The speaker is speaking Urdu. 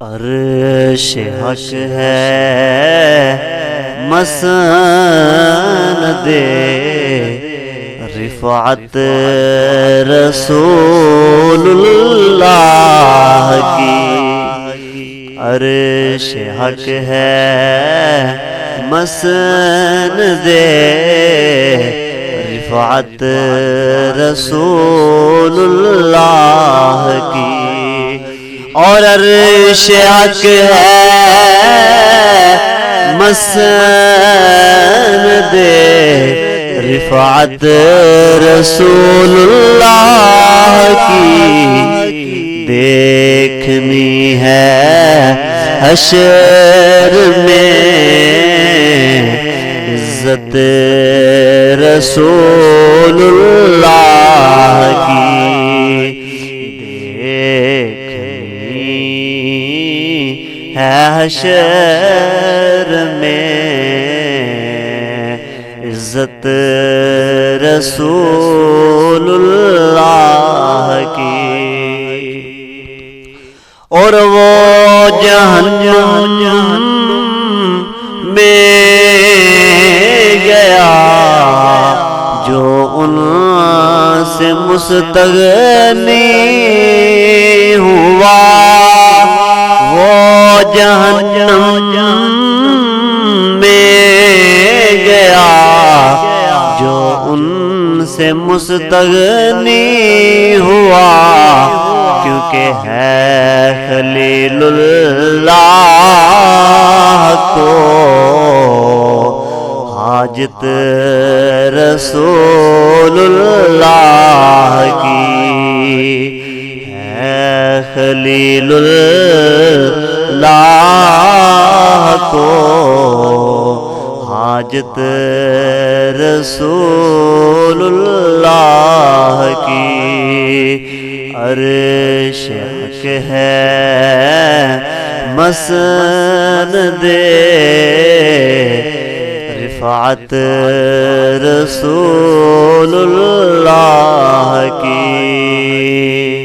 عرش حق ہے مسند رفعت رسول اللہ کی، عرش حق ہے مسند رفعت رسول اللہ کی، اور عرش حق ہے مسند رفعت رسول اللہ کی، دیکھنی ہے حشر میں عزت رسول اللہ کی، ہے حشر میں عزت رسول اللہ کی، اور وہ جہنم میں گیا جو ان سے مستغنی ہوا، جہنم میں گیا جو ان سے مستغنی ہوا، کیونکہ ہے خلیل اللہ کو حاجت رسول اللہ کی، ہے خلیل اللہ کو حاجت رسول اللہ کی، عرش حق ہے مسند رفعت رسول اللہ کی۔